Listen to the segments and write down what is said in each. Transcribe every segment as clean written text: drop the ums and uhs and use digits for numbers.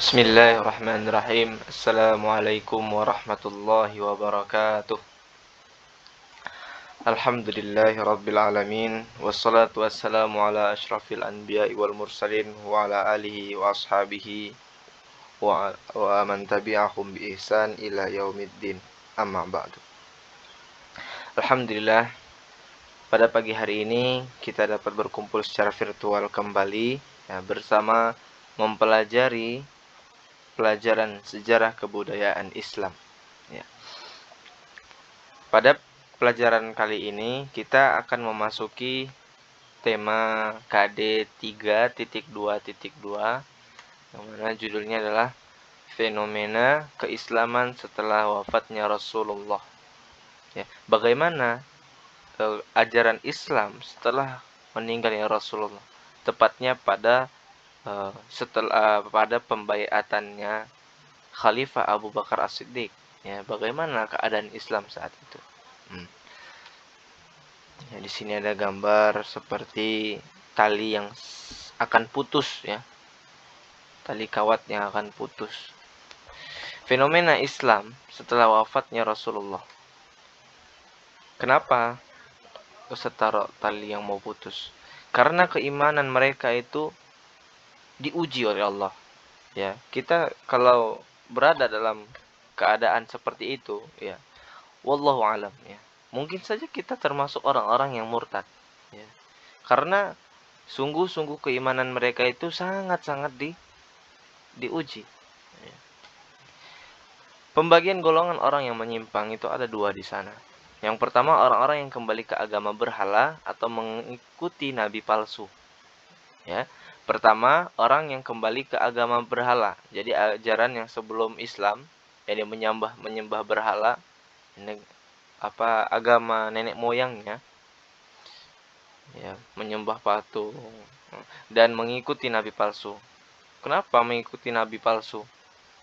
Bismillahirrahmanirrahim. Assalamualaikum warahmatullahi wabarakatuh. Alhamdulillahi rabbil alamin. Wassalatu wassalamu ala ashrafil anbiya'i wal mursalin wa ala alihi wa ashabihi wa man tabi'ahum bi ihsan ila yaumiddin. Amma ba'du. Alhamdulillah, pada pagi hari ini kita dapat berkumpul secara virtual kembali ya, bersama mempelajari pelajaran sejarah kebudayaan Islam. Ya. Pada pelajaran kali ini kita akan memasuki tema KD 3.2.2 yang mana judulnya adalah fenomena keislaman setelah wafatnya Rasulullah. Ya, bagaimana ajaran Islam setelah meninggalnya Rasulullah, tepatnya pada pada pembaiatannya Khalifah Abu Bakar As-Siddiq. Ya, bagaimana keadaan Islam saat itu? Ya, di sini ada gambar seperti tali yang akan putus, ya, tali kawat yang akan putus. Fenomena Islam setelah wafatnya Rasulullah. Kenapa setara tali yang mau putus? Karena keimanan mereka itu diuji oleh Allah. Ya, kita kalau berada dalam keadaan seperti itu, ya, wallahu alam, ya, mungkin saja kita termasuk orang-orang yang murtad, ya. Karena sungguh-sungguh keimanan mereka itu sangat-sangat diuji. Ya. Pembagian golongan orang yang menyimpang itu ada dua di sana. Yang pertama, orang-orang yang kembali ke agama berhala atau mengikuti nabi palsu. Ya. Pertama, orang yang kembali ke agama berhala. Jadi ajaran yang sebelum Islam, yang menyembah berhala, agama nenek moyangnya, ya, menyembah patung dan mengikuti nabi palsu. Kenapa mengikuti nabi palsu?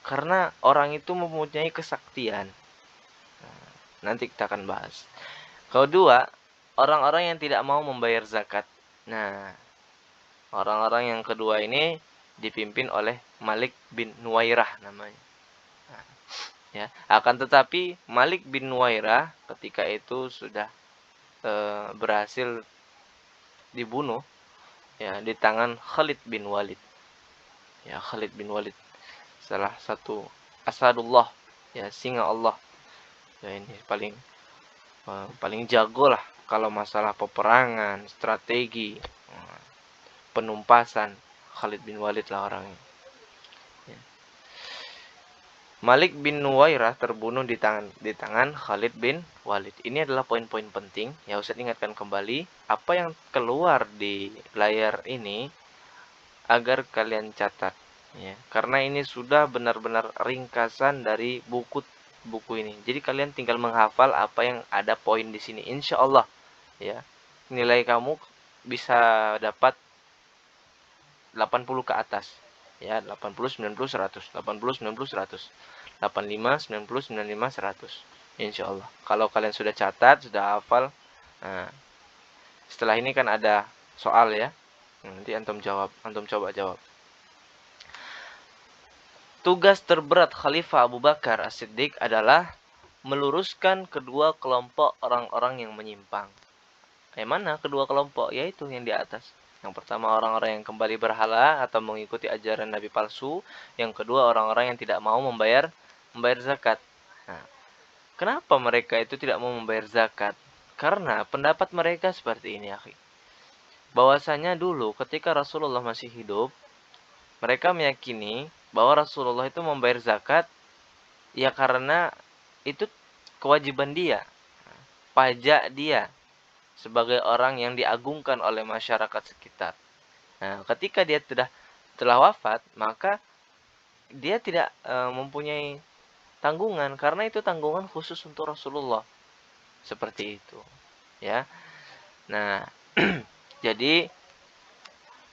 Karena orang itu mempunyai kesaktian. Nanti kita akan bahas. Kedua, orang-orang yang tidak mau membayar zakat. Nah, orang-orang yang kedua ini dipimpin oleh Malik bin Nuwairah namanya. Nah, ya, akan tetapi Malik bin Nuwairah ketika itu sudah berhasil dibunuh, ya, di tangan Khalid bin Walid. Ya, Khalid bin Walid, salah satu asadullah, ya, singa Allah. Ya, ini paling jago lah kalau masalah peperangan, strategi, penumpasan. Khalid bin Walid lah orangnya. Ya. Malik bin Nuwairah terbunuh di tangan Khalid bin Walid. Ini adalah poin-poin penting. Ya, Ustaz ingatkan kembali apa yang keluar di layar ini agar kalian catat. Ya, karena ini sudah benar-benar ringkasan dari buku ini. Jadi kalian tinggal menghafal apa yang ada poin di sini. Insya Allah, ya, nilai kamu bisa dapat 80 ke atas. Ya, 80, 90, 100. 80, 90, 100. 85, 90, 95, 100. Insya Allah. Kalau kalian sudah catat, sudah hafal, nah, setelah ini kan ada soal, ya. Nanti antum coba jawab. Tugas terberat Khalifah Abu Bakar As-Siddiq adalah meluruskan kedua kelompok orang-orang yang menyimpang. Yang mana kedua kelompok? Yaitu yang di atas. Yang pertama, orang-orang yang kembali berhala atau mengikuti ajaran nabi palsu. Yang kedua, orang-orang yang tidak mau membayar zakat. Nah, kenapa mereka itu tidak mau membayar zakat? Karena pendapat mereka seperti ini, akhi. Bahwasanya dulu ketika Rasulullah masih hidup, mereka meyakini bahwa Rasulullah itu membayar zakat ya karena itu kewajiban dia, pajak dia sebagai orang yang diagungkan oleh masyarakat sekitar. Nah, ketika dia telah wafat, maka dia tidak mempunyai tanggungan karena itu tanggungan khusus untuk Rasulullah. Seperti itu, ya. Nah, jadi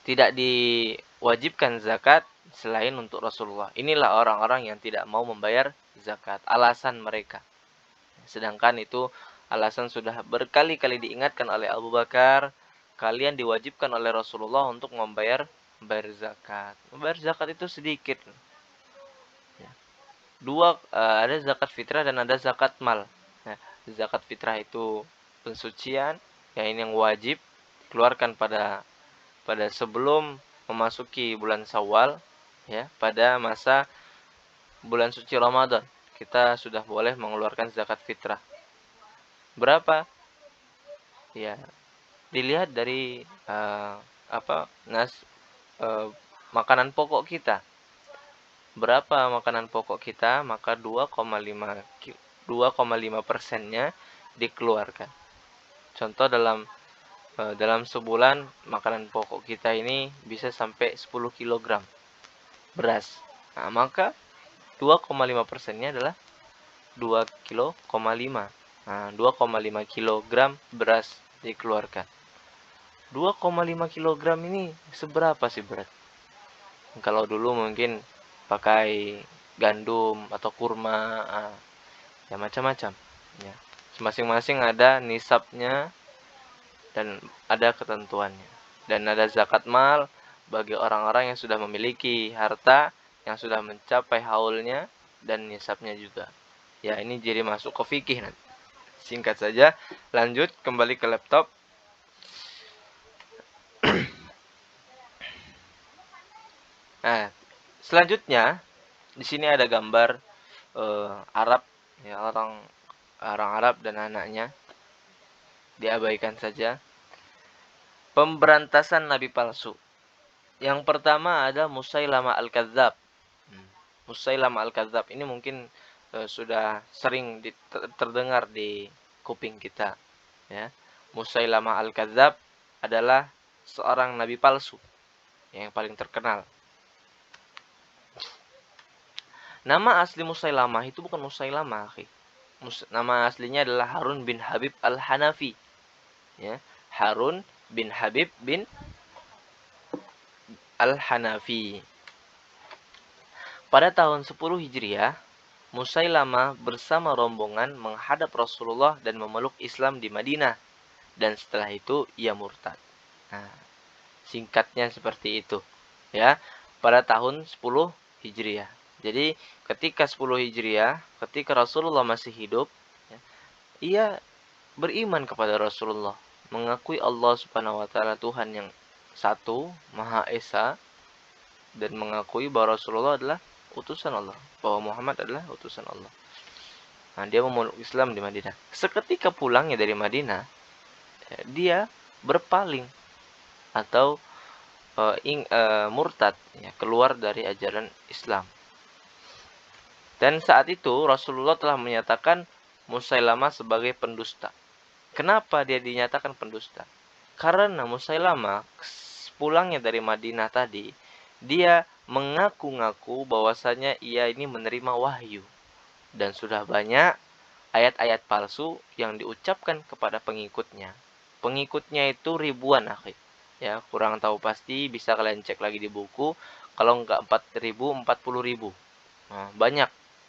tidak diwajibkan zakat selain untuk Rasulullah. Inilah orang-orang yang tidak mau membayar zakat. Alasan mereka. Sedangkan itu alasan sudah berkali-kali diingatkan oleh Abu Bakar. Kalian diwajibkan oleh Rasulullah untuk membayar zakat. Membayar zakat itu sedikit. ada zakat fitrah dan ada zakat mal. Nah, zakat fitrah itu pensucian, ya ini yang wajib keluarkan pada sebelum memasuki bulan Syawal, ya, pada masa bulan suci Ramadan. Kita sudah boleh mengeluarkan zakat fitrah. Berapa? Ya, dilihat dari uh, makanan pokok kita. Berapa makanan pokok kita, maka 2,5%-nya dikeluarkan. Contoh dalam sebulan makanan pokok kita ini bisa sampai 10 kg beras. Nah, maka 2,5%-nya adalah 2,5 kg. Nah, 2,5 kg beras dikeluarkan. 2,5 kg ini seberapa sih berat? Kalau dulu mungkin pakai gandum atau kurma, ya macam-macam. Ya. Masing-masing ada nisabnya dan ada ketentuannya. Dan ada zakat mal bagi orang-orang yang sudah memiliki harta yang sudah mencapai haulnya dan nisabnya juga. Ya, ini jadi masuk ke fikih nanti. Singkat saja, lanjut kembali ke laptop. Nah, selanjutnya di sini ada gambar Arab, ya, orang Arab dan anaknya. Diabaikan saja. Pemberantasan nabi palsu. Yang pertama ada Musailamah Al-Kadzab. Musailamah Al-Kadzab ini mungkin sudah sering terdengar di kuping kita, ya. Musailamah Al-Kadzab adalah seorang nabi palsu yang paling terkenal. Nama asli Musailamah itu bukan Musailamah, akhi. Nama aslinya adalah Harun bin Habib Al-Hanafi. Ya, Harun bin Habib bin Al-Hanafi. Pada tahun 10 Hijriah, Musailamah bersama rombongan menghadap Rasulullah dan memeluk Islam di Madinah. Dan setelah itu ia murtad. Nah, singkatnya seperti itu. Ya, pada tahun 10 Hijriah. Jadi ketika 10 Hijriah, ketika Rasulullah masih hidup, ya, ia beriman kepada Rasulullah, mengakui Allah Subhanahu wa taala Tuhan yang satu, Maha Esa, dan mengakui bahwa Rasulullah adalah utusan Allah, bahwa Muhammad adalah utusan Allah. Nah, dia memeluk Islam di Madinah. Seketika pulangnya dari Madinah, dia berpaling atau murtad, ya, keluar dari ajaran Islam. Dan saat itu Rasulullah telah menyatakan Musailamah sebagai pendusta. Kenapa dia dinyatakan pendusta? Karena Musailamah pulangnya dari Madinah tadi, dia mengaku-ngaku bahwasanya ia ini menerima wahyu. Dan sudah banyak ayat-ayat palsu yang diucapkan kepada pengikutnya. Pengikutnya itu ribuan, akhir. Ya, kurang tahu pasti, bisa kalian cek lagi di buku. Kalau enggak 4.000, 40.000. Nah,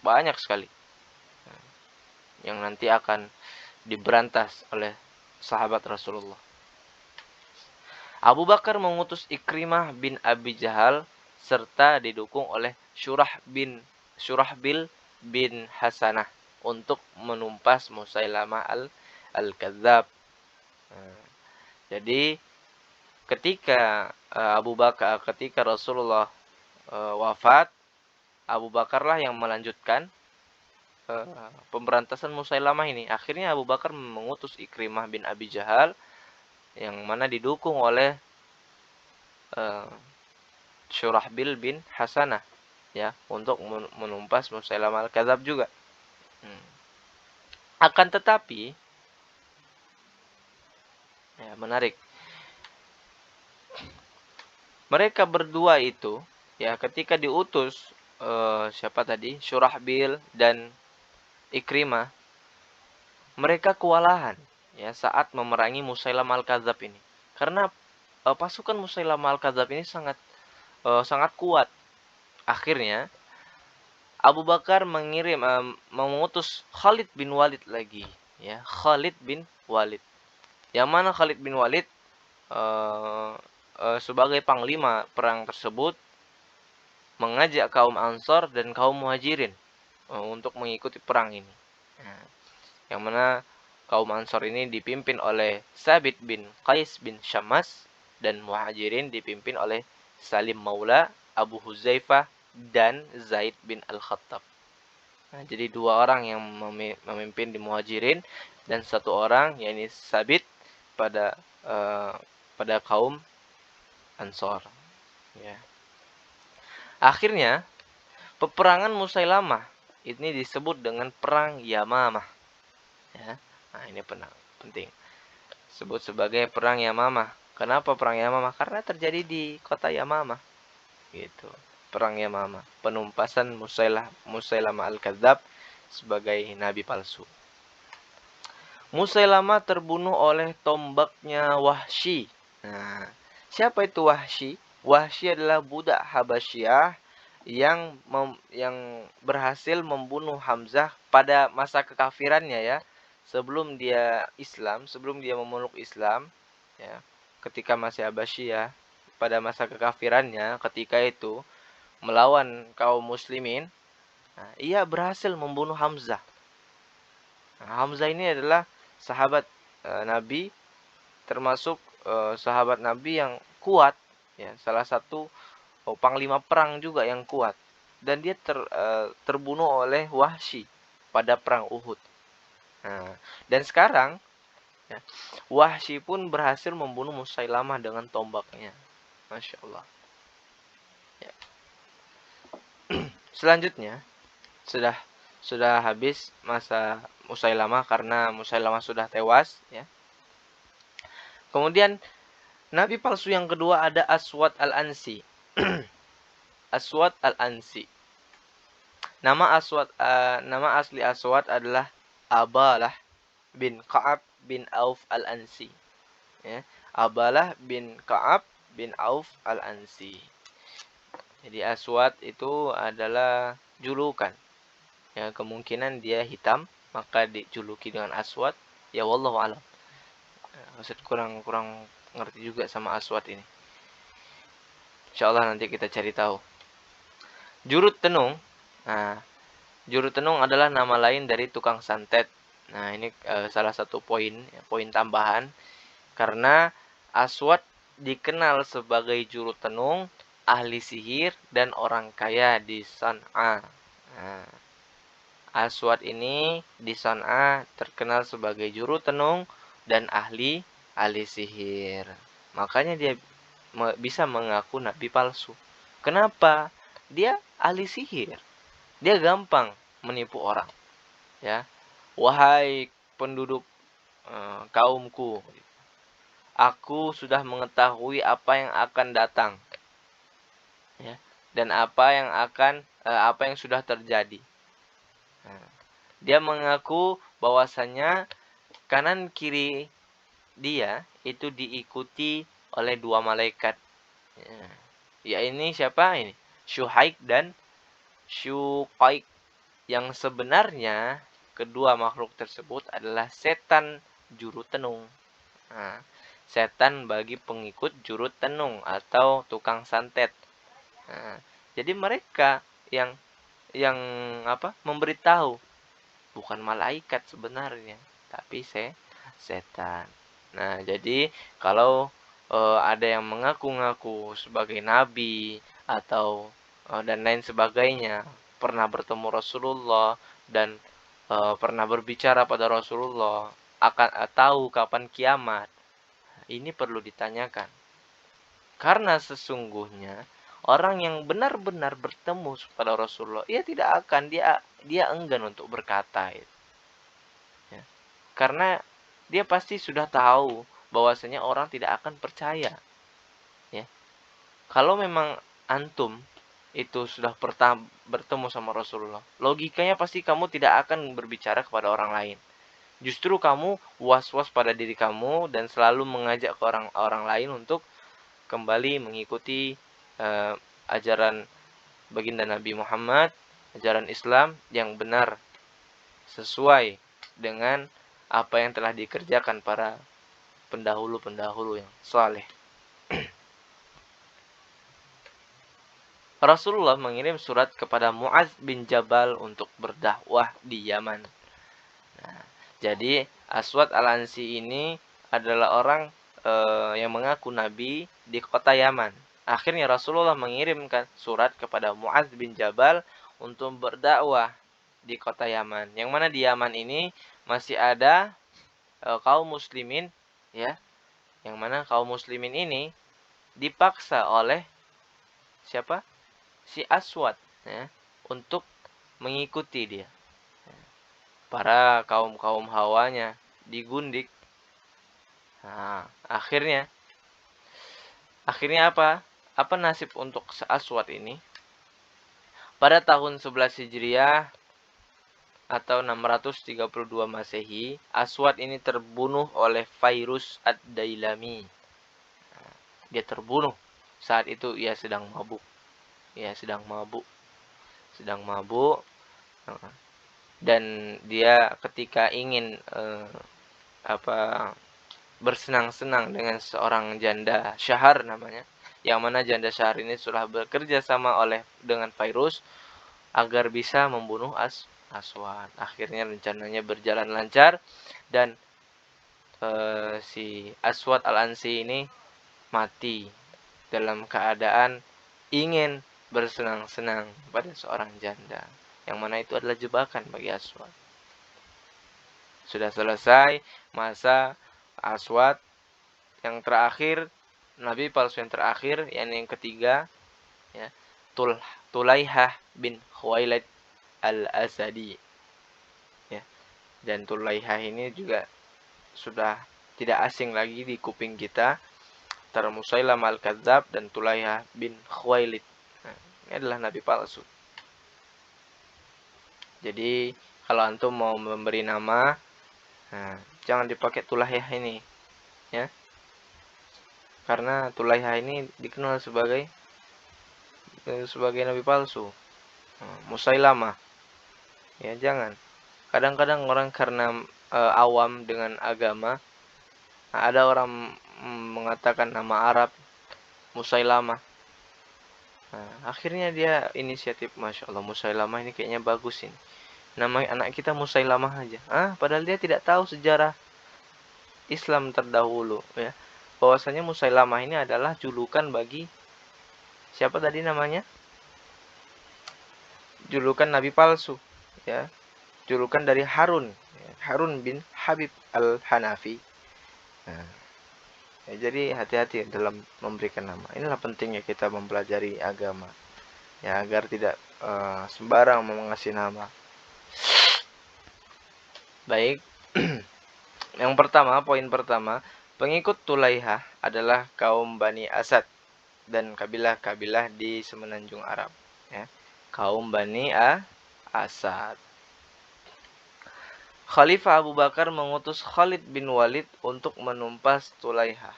banyak sekali. Yang nanti akan diberantas oleh sahabat Rasulullah. Abu Bakar mengutus Ikrimah bin Abi Jahal serta didukung oleh Syurahbil bin Hasanah untuk menumpas Musailamah Al-Kadzab. Jadi ketika ketika Rasulullah wafat, Abu Bakarlah yang melanjutkan pemberantasan Musailamah ini. Akhirnya Abu Bakar mengutus Ikrimah bin Abi Jahal yang mana didukung oleh Syurahbil bin Hasanah, ya, untuk menumpas Musailamah Al-Kadzab juga. Akan tetapi, ya, menarik. Mereka berdua itu, ya, ketika diutus siapa tadi? Syurahbil dan Ikrimah, mereka kewalahan, ya, saat memerangi Musailamah Al-Kadzab ini. Karena pasukan Musailamah Al-Kadzab ini sangat kuat. Akhirnya Abu Bakar mengutus Khalid bin Walid lagi, ya, Khalid bin Walid. Yang mana Khalid bin Walid sebagai panglima perang tersebut mengajak kaum Ansor dan kaum Muhajirin untuk mengikuti perang ini. Nah, yang mana kaum Ansor ini dipimpin oleh Sabit bin Qais bin Syammas, dan Muhajirin dipimpin oleh Salim Maula, Abu Huzaifah, dan Zaid bin Al-Khattab. Nah, jadi 2 orang yang memimpin di Muhajirin dan 1 orang, yakni Sabit pada pada kaum Ansor. Ya. Akhirnya peperangan Musailamah ini disebut dengan perang Yamamah. Ya. Nah, ini penting. Sebut sebagai perang Yamamah. Kenapa perang Yamamah? Karena terjadi di kota Yamamah. Gitu. Perang Yamamah, penumpasan Musailamah Al-Kadzab sebagai nabi palsu. Musailamah terbunuh oleh tombaknya Wahsy. Nah, siapa itu Wahsy? Wahsy adalah budak Habasyah yang berhasil membunuh Hamzah pada masa kekafirannya, ya. Sebelum dia Islam, sebelum dia memeluk Islam, ya. Ketika masih Habasyah, pada masa kekafirannya, ketika itu melawan kaum muslimin, nah, ia berhasil membunuh Hamzah. Nah, Hamzah ini adalah sahabat Nabi, termasuk sahabat Nabi yang kuat, ya, salah satu panglima perang juga yang kuat, dan dia terbunuh oleh Wahsy pada perang Uhud. Nah, dan sekarang, ya, Wahsy pun berhasil membunuh Musailamah dengan tombaknya. Masya Allah. Ya. Selanjutnya, sudah habis masa Musailamah karena Musailamah sudah tewas, ya. Kemudian nabi palsu yang kedua ada Aswad Al-Ansi. Aswad Al-Ansi. Nama asli Aswad adalah Abalah bin Ka'ab bin Auf Al-Ansi. Ya. Abalah bin Ka'ab bin Auf Al-Ansi. Jadi Aswad itu adalah julukan. Ya, kemungkinan dia hitam, maka dijuluki dengan Aswad. Ya wallahu alam. Maksud kurang ngerti juga sama Aswad ini. Insyaallah nanti kita cari tahu. Jurut tenung. Nah, jurut tenung adalah nama lain dari tukang santet. Nah, ini salah satu poin tambahan, karena Aswad dikenal sebagai jurut tenung, ahli sihir, dan orang kaya di San'a. Nah, Aswad ini di San'a terkenal sebagai juru tenung dan ahli sihir. Makanya dia bisa mengaku nabi palsu. Kenapa? Dia ahli sihir. Dia gampang menipu orang. Ya, wahai penduduk kaumku, aku sudah mengetahui apa yang akan datang, ya, dan apa yang sudah terjadi. Nah, dia mengaku bahwasanya kanan kiri dia itu diikuti oleh 2 malaikat. Ya, ini siapa ini? Syuhaik dan Syuqaik. Yang sebenarnya kedua makhluk tersebut adalah setan juru tenung. Nah, setan bagi pengikut juru tenung atau tukang santet. Nah, jadi mereka yang memberitahu, bukan malaikat sebenarnya, tapi setan. Nah, jadi kalau ada yang mengaku-ngaku sebagai nabi atau dan lain sebagainya, pernah bertemu Rasulullah dan pernah berbicara pada Rasulullah, akan tahu kapan kiamat, ini perlu ditanyakan. Karena sesungguhnya orang yang benar-benar bertemu pada Rasulullah, ia tidak akan dia enggan untuk berkata, ya. Karena dia pasti sudah tahu bahwasanya orang tidak akan percaya, ya. Kalau memang antum itu sudah bertemu sama Rasulullah, logikanya pasti kamu tidak akan berbicara kepada orang lain. Justru kamu was-was pada diri kamu dan selalu mengajak ke orang lain untuk kembali mengikuti ajaran baginda Nabi Muhammad, ajaran Islam yang benar sesuai dengan apa yang telah dikerjakan para pendahulu-pendahulu yang saleh. Rasulullah mengirim surat kepada Mu'adz bin Jabal untuk berdakwah di Yaman. Nah, jadi Aswad Al-Ansi ini adalah orang yang mengaku nabi di kota Yaman. Akhirnya Rasulullah mengirimkan surat kepada Mu'adz bin Jabal untuk berdakwah di kota Yaman. Yang mana di Yaman ini masih ada kaum muslimin, ya. Yang mana kaum muslimin ini dipaksa oleh siapa? Si Aswad, ya, untuk mengikuti dia. Para kaum hawanya digundik. Nah, akhirnya apa? Apa nasib untuk Aswad ini? Pada tahun 11 Hijriah atau 632 Masehi, Aswad ini terbunuh oleh Fairuz Ad-Dailami. Dia terbunuh. Saat itu ia sedang mabuk. Sedang mabuk. Dan dia ketika ingin bersenang-senang dengan seorang janda syahar namanya, yang mana janda syahar ini sudah bekerja sama dengan Fairuz agar bisa membunuh Aswad. Akhirnya rencananya berjalan lancar dan si Aswad Al-Ansi ini mati dalam keadaan ingin bersenang-senang pada seorang janda, yang mana itu adalah jebakan bagi Aswad. Sudah selesai masa Aswad yang terakhir, nabi palsu yang terakhir, yang ketiga, ya, Tulaihah bin Khuwailid Al-Asadi, ya. Dan Tulaihah ini juga sudah tidak asing lagi di kuping kita, antara Musailamah Al-Kadzab dan Tulaihah bin Khuwailid. Nah, ini adalah nabi palsu. Jadi kalau antum mau memberi nama, jangan dipakai Tulaihah ini, ya. Karena Tulaihah ini dikenal sebagai nabi palsu. Musailamah, ya, jangan. Kadang-kadang orang karena awam dengan agama, ada orang mengatakan nama Arab Musailamah. Akhirnya dia inisiatif, Masya Allah, Musailamah ini kayaknya bagus ini. Nama anak kita Musailamah aja. Padahal dia tidak tahu sejarah Islam terdahulu, ya. Bahwasanya Musailamah ini adalah julukan bagi siapa tadi namanya? Julukan nabi palsu, ya. Julukan dari Harun, ya. Harun bin Habib Al-Hanafi. Ya, jadi hati-hati dalam memberikan nama. Inilah pentingnya kita mempelajari agama, ya, agar tidak sembarang mengasih nama. Baik. Yang pertama, poin pertama, pengikut Tulaihah adalah kaum Bani Asad dan kabilah-kabilah di semenanjung Arab, ya. Kaum Bani Asad. Khalifah Abu Bakar mengutus Khalid bin Walid untuk menumpas Tulaihah.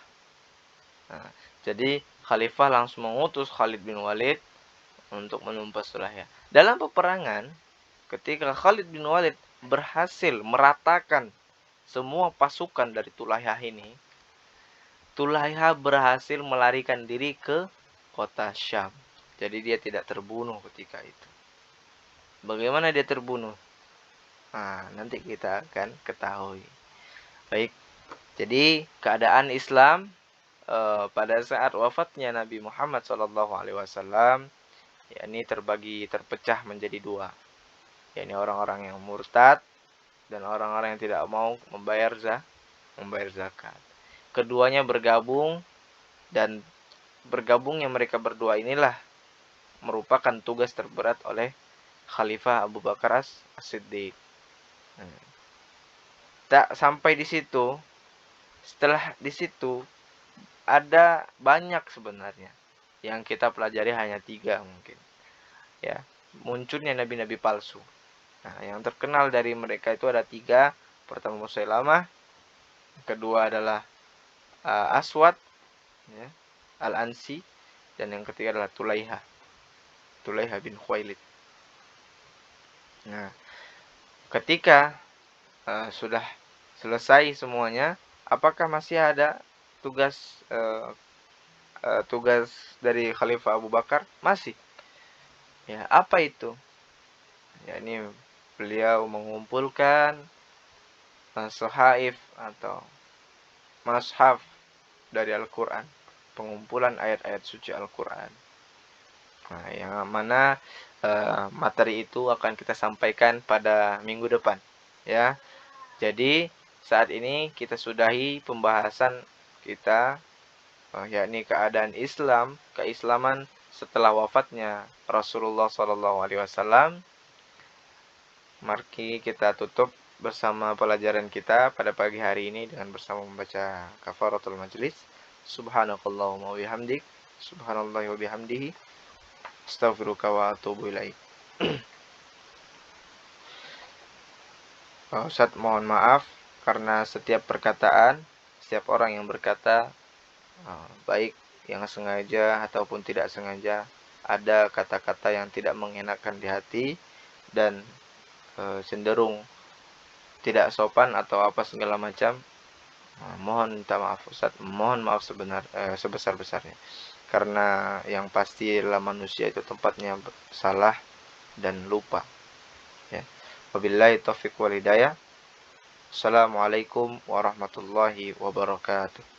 Jadi Khalifah langsung mengutus Khalid bin Walid untuk menumpas Tulaihah. Dalam peperangan, ketika Khalid bin Walid berhasil meratakan semua pasukan dari Tulaihah ini, Tulaihah berhasil melarikan diri ke kota Syam. Jadi dia tidak terbunuh ketika itu. Bagaimana dia terbunuh? Nanti kita akan ketahui. Baik, jadi keadaan Islam pada saat wafatnya Nabi Muhammad SAW, yakni terpecah menjadi dua, yakni orang-orang yang murtad dan orang-orang yang tidak mau membayar zakat. Keduanya bergabung, dan bergabungnya mereka berdua inilah merupakan tugas terberat oleh Khalifah Abu Bakar As-Siddiq. Tak sampai di situ, setelah di situ ada banyak sebenarnya yang kita pelajari, hanya 3 mungkin, ya, munculnya nabi-nabi palsu. Yang terkenal dari mereka itu ada 3. Pertama Musailamah, kedua adalah Aswad, ya, Al-Ansi, dan yang ketiga adalah Tulaihah bin Khuwailid. Nah, ketika sudah selesai semuanya, apakah masih ada tugas dari Khalifah Abu Bakar? Masih. Ya, apa itu? Ya, ini beliau mengumpulkan sohaif atau mashaf dari Al-Quran, pengumpulan ayat-ayat suci Al-Quran. Nah, yang mana materi itu akan kita sampaikan pada minggu depan, ya. Jadi saat ini kita sudahi pembahasan kita, yakni keadaan Islam, keislaman setelah wafatnya Rasulullah SAW. Mari kita tutup bersama pelajaran kita pada pagi hari ini dengan bersama membaca kafaratul majlis. Subhanakallahumma wa bihamdik, subhanallahi wa bihamdihi, astaghfiruka wa atubu ilaik. Ustaz mohon maaf karena setiap perkataan, setiap orang yang berkata, baik yang sengaja ataupun tidak sengaja, ada kata-kata yang tidak mengenakan di hati dan cenderung tidak sopan atau apa segala macam. Mohon minta maaf Ustaz, mohon maaf sebesar-besarnya. Karena yang pasti adalah manusia itu tempatnya salah dan lupa. Ya. Wabillahi taufiq wal hidayah. Assalamualaikum warahmatullahi wabarakatuh.